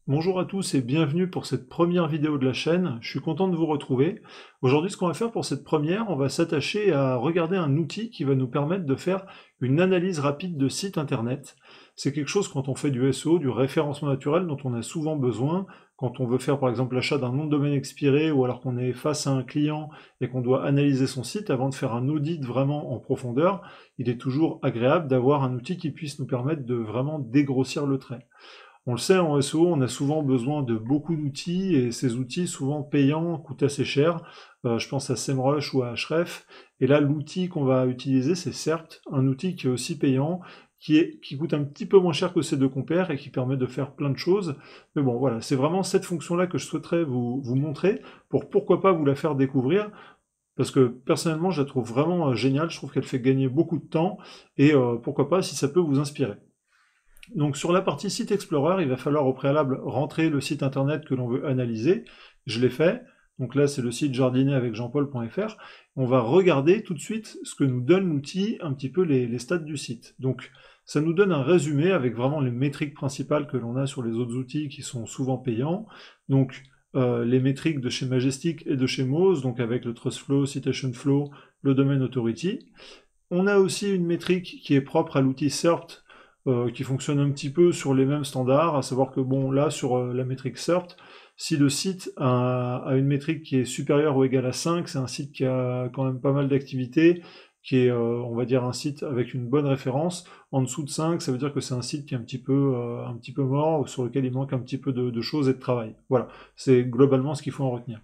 Bonjour à tous et bienvenue pour cette première vidéo de la chaîne. Je suis content de vous retrouver. Aujourd'hui, ce qu'on va faire pour cette première, on va s'attacher à regarder un outil qui va nous permettre de faire une analyse rapide de site internet. C'est quelque chose quand on fait du SEO, du référencement naturel, dont on a souvent besoin quand on veut faire par exemple l'achat d'un nom de domaine expiré ou alors qu'on est face à un client et qu'on doit analyser son site avant de faire un audit vraiment en profondeur. Il est toujours agréable d'avoir un outil qui puisse nous permettre de vraiment dégrossir le trait. On le sait, en SEO, on a souvent besoin de beaucoup d'outils, et ces outils, souvent payants, coûtent assez cher. Je pense à SEMrush ou à Ahref. Et là, l'outil qu'on va utiliser, c'est certes un outil qui est aussi payant, qui coûte un petit peu moins cher que ces deux compères et qui permet de faire plein de choses. Mais bon, voilà, c'est vraiment cette fonction-là que je souhaiterais vous montrer, pour pourquoi pas vous la faire découvrir, parce que personnellement, je la trouve vraiment géniale. Je trouve qu'elle fait gagner beaucoup de temps, et pourquoi pas si ça peut vous inspirer. Donc sur la partie site Explorer, il va falloir au préalable rentrer le site internet que l'on veut analyser. Je l'ai fait. Donc là, c'est le site jardineravecjeanpaul.fr. On va regarder tout de suite ce que nous donne l'outil, un petit peu les stats du site. Donc ça nous donne un résumé avec vraiment les métriques principales que l'on a sur les autres outils qui sont souvent payants. Donc les métriques de chez Majestic et de chez Moz, donc avec le TrustFlow, Citation Flow, le Domain Authority. On a aussi une métrique qui est propre à l'outil SERPT, qui fonctionne un petit peu sur les mêmes standards, à savoir que bon, là, sur la métrique SERPT, si le site a une métrique qui est supérieure ou égale à 5, c'est un site qui a quand même pas mal d'activité, qui est, on va dire, un site avec une bonne référence. En dessous de 5, ça veut dire que c'est un site qui est un petit peu mort, sur lequel il manque un petit peu de choses et de travail. Voilà, c'est globalement ce qu'il faut en retenir.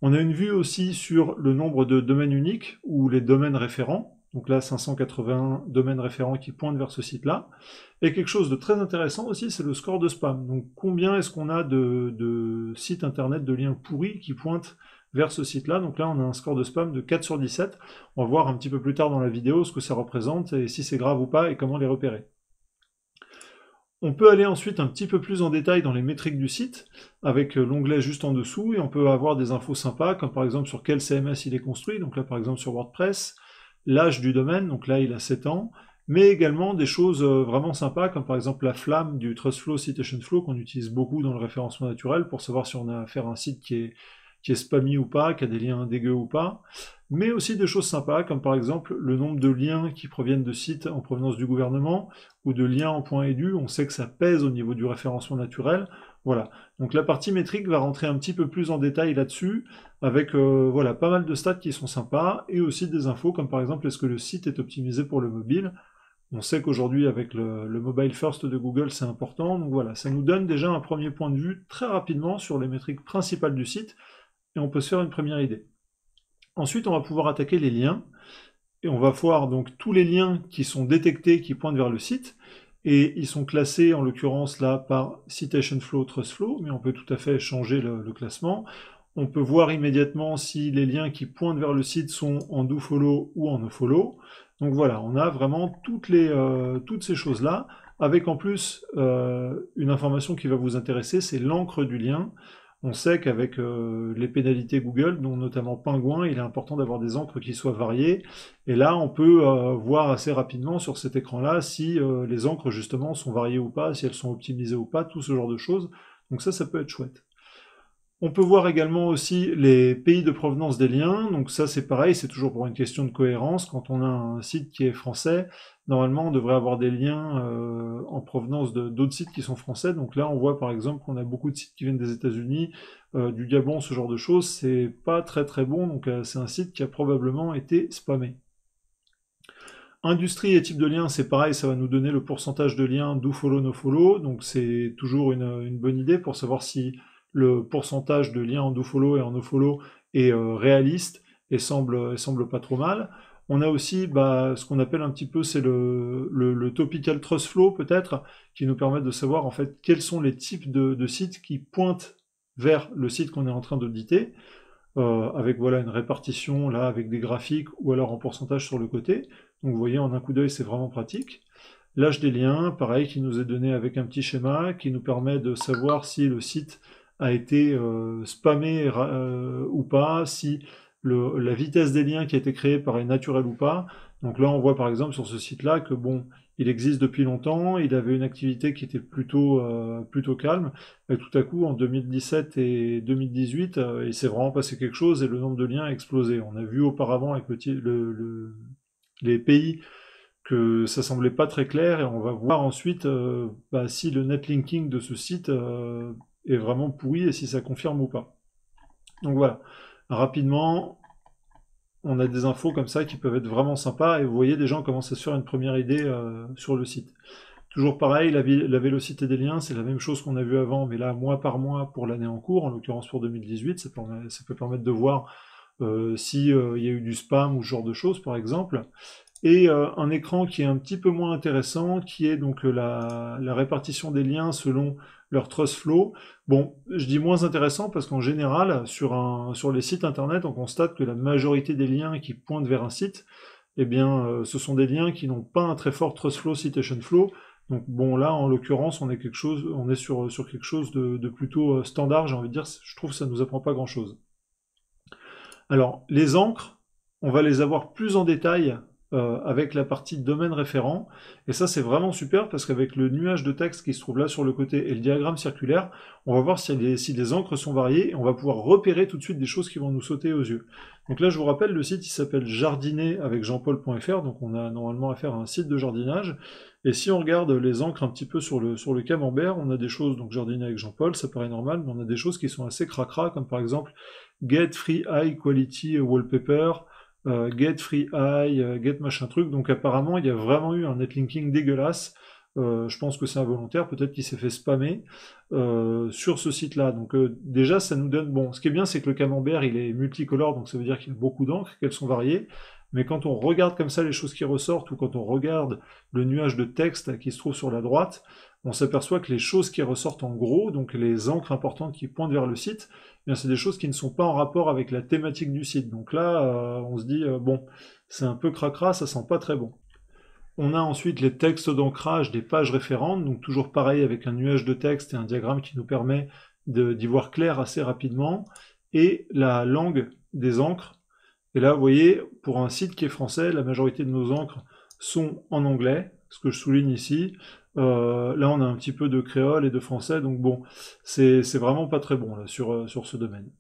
On a une vue aussi sur le nombre de domaines uniques, ou les domaines référents. Donc là, 581 domaines référents qui pointent vers ce site-là. Et quelque chose de très intéressant aussi, c'est le score de spam. Donc combien est-ce qu'on a de sites internet, de liens pourris qui pointent vers ce site-là. Donc là, on a un score de spam de 4 sur 17. On va voir un petit peu plus tard dans la vidéo ce que ça représente et si c'est grave ou pas et comment les repérer. On peut aller ensuite un petit peu plus en détail dans les métriques du site, avec l'onglet juste en dessous, et on peut avoir des infos sympas, comme par exemple sur quel CMS il est construit, donc là par exemple sur WordPress, l'âge du domaine, donc là il a 7 ans, mais également des choses vraiment sympas, comme par exemple la flamme du TrustFlow Citation Flow, qu'on utilise beaucoup dans le référencement naturel, pour savoir si on a affaire à un site qui est spammy ou pas, qui a des liens dégueux ou pas, mais aussi des choses sympas, comme par exemple le nombre de liens qui proviennent de sites en provenance du gouvernement, ou de liens en .edu, on sait que ça pèse au niveau du référencement naturel. Voilà. Donc la partie métrique va rentrer un petit peu plus en détail là-dessus, avec voilà, pas mal de stats qui sont sympas, et aussi des infos comme par exemple est-ce que le site est optimisé pour le mobile. On sait qu'aujourd'hui avec le mobile first de Google c'est important, donc voilà, ça nous donne déjà un premier point de vue très rapidement sur les métriques principales du site, et on peut se faire une première idée. Ensuite on va pouvoir attaquer les liens, et on va voir donc tous les liens qui sont détectés, qui pointent vers le site, et ils sont classés en l'occurrence là par Citation Flow, Trust Flow, mais on peut tout à fait changer le classement. On peut voir immédiatement si les liens qui pointent vers le site sont en dofollow ou en nofollow. Donc voilà, on a vraiment toutes ces choses-là, avec en plus une information qui va vous intéresser, c'est l'encre du lien. On sait qu'avec les pénalités Google, dont notamment Pingouin, il est important d'avoir des encres qui soient variées. Et là, on peut voir assez rapidement sur cet écran-là si les encres justement sont variées ou pas, si elles sont optimisées ou pas, tout ce genre de choses. Donc ça peut être chouette. On peut voir également aussi les pays de provenance des liens. Donc ça, c'est pareil, c'est toujours pour une question de cohérence. Quand on a un site qui est français, normalement, on devrait avoir des liens en provenance d'autres sites qui sont français. Donc là, on voit par exemple qu'on a beaucoup de sites qui viennent des États-Unis, du Gabon, ce genre de choses. C'est pas très très bon. Donc c'est un site qui a probablement été spammé. Industrie et type de lien, c'est pareil, ça va nous donner le pourcentage de liens do follow, no follow, donc c'est toujours une bonne idée pour savoir si le pourcentage de liens en do follow et en no follow est réaliste et semble pas trop mal. On a aussi ce qu'on appelle un petit peu, c'est le topical trust flow peut-être, qui nous permet de savoir en fait quels sont les types de sites qui pointent vers le site qu'on est en train d'auditer, avec voilà une répartition là avec des graphiques ou alors en pourcentage sur le côté. Donc vous voyez en un coup d'œil c'est vraiment pratique. L'âge des liens, pareil, qui nous est donné avec un petit schéma qui nous permet de savoir si le site a été spammé ou pas, si la vitesse des liens qui a été créée paraît naturelle ou pas. Donc là, on voit par exemple sur ce site-là que bon, il existe depuis longtemps, il avait une activité qui était plutôt calme, et tout à coup, en 2017 et 2018, il s'est vraiment passé quelque chose et le nombre de liens a explosé. On a vu auparavant avec les pays que ça semblait pas très clair, et on va voir ensuite si le netlinking de ce site est vraiment pourri et si ça confirme ou pas. Donc voilà, rapidement, on a des infos comme ça qui peuvent être vraiment sympas, et vous voyez, des gens commencent à se faire une première idée sur le site. Toujours pareil, la vélocité des liens, c'est la même chose qu'on a vu avant, mais là, mois par mois pour l'année en cours, en l'occurrence pour 2018, ça peut permettre de voir s'il y a eu du spam ou ce genre de choses, par exemple. Et un écran qui est un petit peu moins intéressant, qui est donc la répartition des liens selon leur trust flow. Bon, je dis moins intéressant parce qu'en général, sur les sites internet, on constate que la majorité des liens qui pointent vers un site, eh bien, ce sont des liens qui n'ont pas un très fort trust flow, citation flow. Donc bon, là, en l'occurrence, on est sur quelque chose de plutôt standard, j'ai envie de dire. Je trouve que ça nous apprend pas grand-chose. Alors, les encres, on va les avoir plus en détail avec la partie domaine référent, et ça c'est vraiment super parce qu'avec le nuage de texte qui se trouve là sur le côté et le diagramme circulaire, on va voir si les encres sont variées, et on va pouvoir repérer tout de suite des choses qui vont nous sauter aux yeux. Donc là je vous rappelle, le site il s'appelle jardiner avec jeanpaul.fr, donc on a normalement affaire à un site de jardinage, et si on regarde les encres un petit peu sur le camembert, on a des choses, donc jardiner avec Jean-Paul, ça paraît normal, mais on a des choses qui sont assez cracra, comme par exemple Get Free High Quality Wallpaper, Get Free High, Get machin truc. Donc apparemment, il y a vraiment eu un netlinking dégueulasse. Je pense que c'est involontaire, peut-être qu'il s'est fait spammer sur ce site-là. Donc déjà, ça nous donne... Bon, ce qui est bien, c'est que le camembert, il est multicolore, donc ça veut dire qu'il y a beaucoup d'encre, qu'elles sont variées. Mais quand on regarde comme ça les choses qui ressortent, ou quand on regarde le nuage de texte qui se trouve sur la droite, on s'aperçoit que les choses qui ressortent en gros, donc les encres importantes qui pointent vers le site, eh bien c'est des choses qui ne sont pas en rapport avec la thématique du site. Donc là, on se dit, bon, c'est un peu cracra, ça sent pas très bon. On a ensuite les textes d'ancrage des pages référentes, donc toujours pareil avec un nuage de texte et un diagramme qui nous permet d'y voir clair assez rapidement, et la langue des encres. Et là, vous voyez, pour un site qui est français, la majorité de nos encres sont en anglais, ce que je souligne ici. Là, on a un petit peu de créole et de français, donc bon, c'est vraiment pas très bon là, sur ce domaine.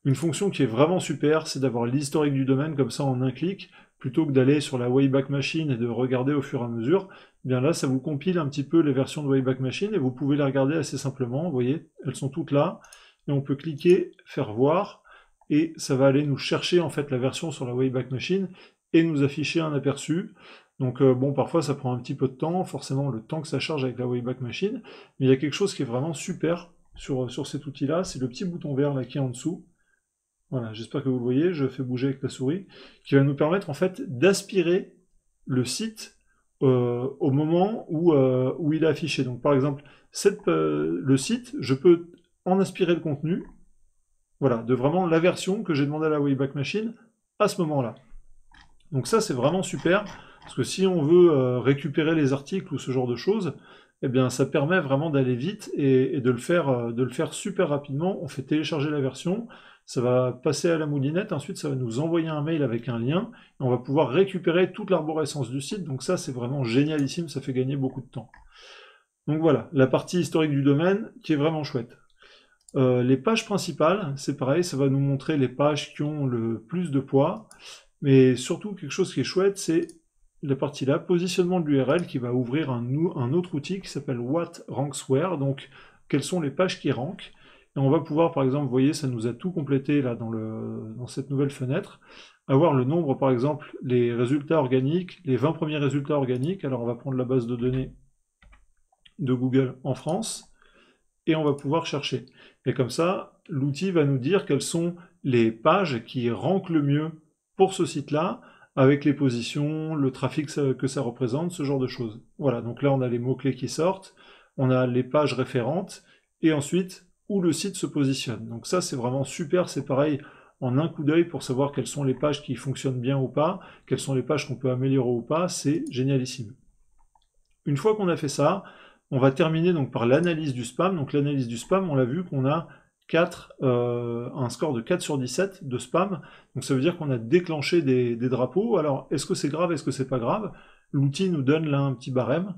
Une fonction qui est vraiment super, c'est d'avoir l'historique du domaine comme ça en un clic, plutôt que d'aller sur la Wayback Machine et de regarder au fur et à mesure. Eh bien là, ça vous compile un petit peu les versions de Wayback Machine, et vous pouvez les regarder assez simplement. Vous voyez, elles sont toutes là, et on peut cliquer, faire voir, et ça va aller nous chercher en fait la version sur la Wayback Machine et nous afficher un aperçu. Donc bon, parfois ça prend un petit peu de temps, forcément le temps que ça charge avec la Wayback Machine, mais il y a quelque chose qui est vraiment super sur cet outil-là, c'est le petit bouton vert là qui est en dessous. Voilà, j'espère que vous le voyez, je fais bouger avec la souris, qui va nous permettre en fait d'aspirer le site au moment où il est affiché. Donc par exemple, le site, je peux en aspirer le contenu, voilà, de vraiment la version que j'ai demandé à la Wayback Machine à ce moment-là. Donc ça c'est vraiment super, parce que si on veut récupérer les articles ou ce genre de choses, eh bien ça permet vraiment d'aller vite et de le faire super rapidement. On fait télécharger la version, ça va passer à la moulinette, ensuite ça va nous envoyer un mail avec un lien, et on va pouvoir récupérer toute l'arborescence du site, donc ça c'est vraiment génialissime, ça fait gagner beaucoup de temps. Donc voilà, la partie historique du domaine qui est vraiment chouette. Les pages principales, c'est pareil, ça va nous montrer les pages qui ont le plus de poids, mais surtout quelque chose qui est chouette, c'est la partie là, positionnement de l'URL, qui va ouvrir un autre outil qui s'appelle What Ranks Where, donc quelles sont les pages qui rankent. Et on va pouvoir, par exemple, vous voyez, ça nous a tout complété là dans cette nouvelle fenêtre, avoir le nombre, par exemple, les résultats organiques, les 20 premiers résultats organiques. Alors on va prendre la base de données de Google en France, et on va pouvoir chercher. Et comme ça, l'outil va nous dire quelles sont les pages qui rankent le mieux pour ce site-là, avec les positions, le trafic que ça représente, ce genre de choses. Voilà, donc là on a les mots-clés qui sortent, on a les pages référentes, et ensuite où le site se positionne. Donc ça c'est vraiment super, c'est pareil en un coup d'œil pour savoir quelles sont les pages qui fonctionnent bien ou pas, quelles sont les pages qu'on peut améliorer ou pas, c'est génialissime. Une fois qu'on a fait ça, on va terminer donc par l'analyse du spam. Donc l'analyse du spam, on l'a vu qu'on a un score de 4 sur 17 de spam. Donc ça veut dire qu'on a déclenché des drapeaux. Alors, est-ce que c'est grave, est-ce que c'est pas grave? L'outil nous donne là un petit barème.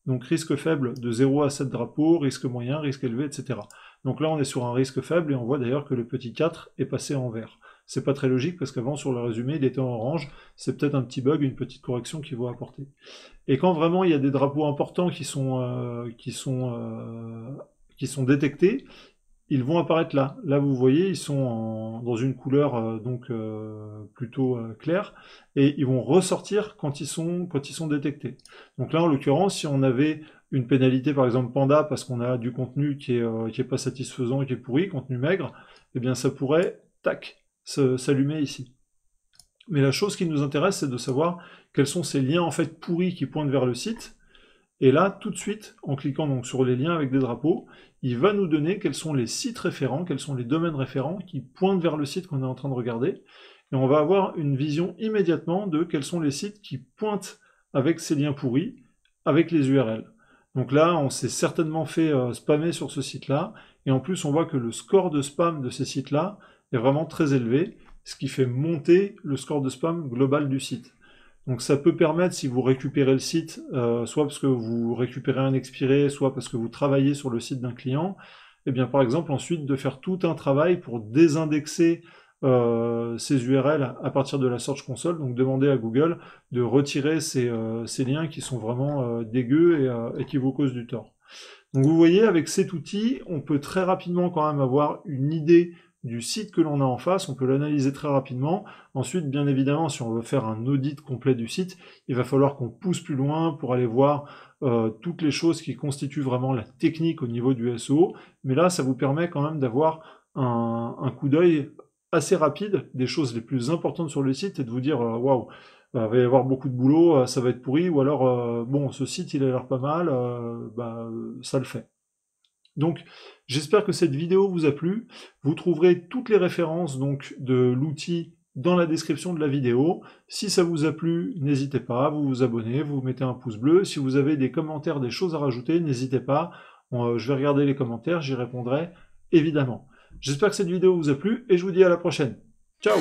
Donc risque faible de 0 à 7 drapeaux, risque moyen, risque élevé, etc. Donc là on est sur un risque faible et on voit d'ailleurs que le petit 4 est passé en vert. C'est pas très logique parce qu'avant sur le résumé il était en orange, c'est peut-être un petit bug, une petite correction qu'il faut apporter. Et quand vraiment il y a des drapeaux importants qui sont détectés, ils vont apparaître là. Là, vous voyez, ils sont dans une couleur plutôt claire, et ils vont ressortir quand ils sont détectés. Donc là, en l'occurrence, si on avait une pénalité, par exemple Panda, parce qu'on a du contenu qui est pas satisfaisant, qui est pourri, contenu maigre, eh bien ça pourrait, tac, s'allumer ici. Mais la chose qui nous intéresse, c'est de savoir quels sont ces liens en fait pourris qui pointent vers le site. Et là, tout de suite, en cliquant donc sur les liens avec des drapeaux, il va nous donner quels sont les sites référents, quels sont les domaines référents qui pointent vers le site qu'on est en train de regarder. Et on va avoir une vision immédiatement de quels sont les sites qui pointent avec ces liens pourris, avec les URL. Donc là, on s'est certainement fait spammer sur ce site-là. Et en plus, on voit que le score de spam de ces sites-là est vraiment très élevé, ce qui fait monter le score de spam global du site. Donc ça peut permettre, si vous récupérez le site, soit parce que vous récupérez un expiré, soit parce que vous travaillez sur le site d'un client, et bien par exemple ensuite de faire tout un travail pour désindexer ces URL à partir de la Search Console, donc demander à Google de retirer ces liens qui sont vraiment dégueux et qui vous causent du tort. Donc vous voyez, avec cet outil, on peut très rapidement quand même avoir une idée du site que l'on a en face, on peut l'analyser très rapidement. Ensuite, bien évidemment, si on veut faire un audit complet du site, il va falloir qu'on pousse plus loin pour aller voir toutes les choses qui constituent vraiment la technique au niveau du SEO. Mais là, ça vous permet quand même d'avoir un coup d'œil assez rapide des choses les plus importantes sur le site et de vous dire waouh, il va y avoir beaucoup de boulot, ça va être pourri, ou alors bon, ce site il a l'air pas mal, ça le fait. Donc, j'espère que cette vidéo vous a plu. Vous trouverez toutes les références donc de l'outil dans la description de la vidéo. Si ça vous a plu, n'hésitez pas, vous vous abonnez, vous mettez un pouce bleu. Si vous avez des commentaires, des choses à rajouter, n'hésitez pas. Je vais regarder les commentaires, j'y répondrai évidemment. J'espère que cette vidéo vous a plu et je vous dis à la prochaine. Ciao!